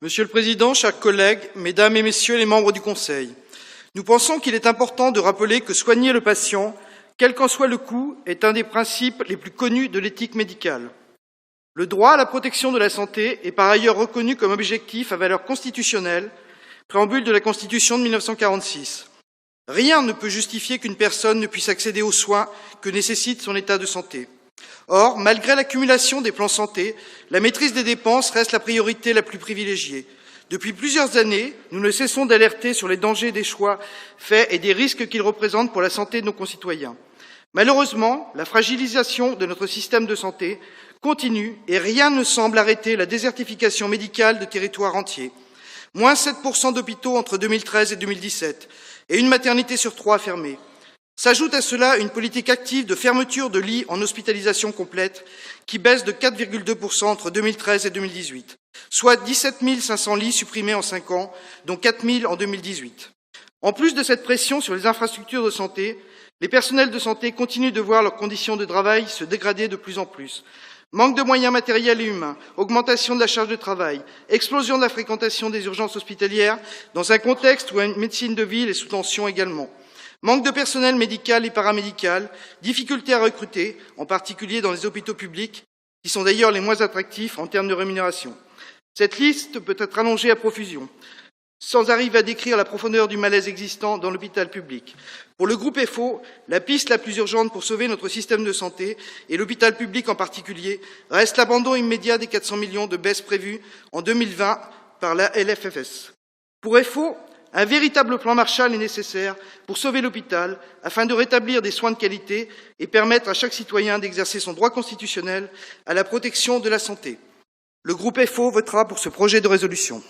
Monsieur le Président, chers collègues, Mesdames et Messieurs les membres du Conseil, nous pensons qu'il est important de rappeler que soigner le patient, quel qu'en soit le coût, est un des principes les plus connus de l'éthique médicale. Le droit à la protection de la santé est par ailleurs reconnu comme objectif à valeur constitutionnelle, préambule de la Constitution de 1946. Rien ne peut justifier qu'une personne ne puisse accéder aux soins que nécessite son état de santé. Or, malgré l'accumulation des plans santé, la maîtrise des dépenses reste la priorité la plus privilégiée. Depuis plusieurs années, nous ne cessons d'alerter sur les dangers des choix faits et des risques qu'ils représentent pour la santé de nos concitoyens. Malheureusement, la fragilisation de notre système de santé continue et rien ne semble arrêter la désertification médicale de territoires entiers. Moins 7% d'hôpitaux entre 2013 et 2017 et une maternité sur 3 fermée. S'ajoute à cela une politique active de fermeture de lits en hospitalisation complète qui baisse de 4,2% entre 2013 et 2018, soit 17 500 lits supprimés en 5 ans, dont 4 000 en 2018. En plus de cette pression sur les infrastructures de santé, les personnels de santé continuent de voir leurs conditions de travail se dégrader de plus en plus. Manque de moyens matériels et humains, augmentation de la charge de travail, explosion de la fréquentation des urgences hospitalières dans un contexte où une médecine de ville est sous tension également. Manque de personnel médical et paramédical, difficultés à recruter, en particulier dans les hôpitaux publics, qui sont d'ailleurs les moins attractifs en termes de rémunération. Cette liste peut être allongée à profusion, sans arriver à décrire la profondeur du malaise existant dans l'hôpital public. Pour le groupe FO, la piste la plus urgente pour sauver notre système de santé, et l'hôpital public en particulier, reste l'abandon immédiat des 400 millions de baisses prévues en 2020 par la LFFS. Pour FO, un véritable plan Marshall est nécessaire pour sauver l'hôpital afin de rétablir des soins de qualité et permettre à chaque citoyen d'exercer son droit constitutionnel à la protection de la santé. Le groupe FO votera pour ce projet de résolution.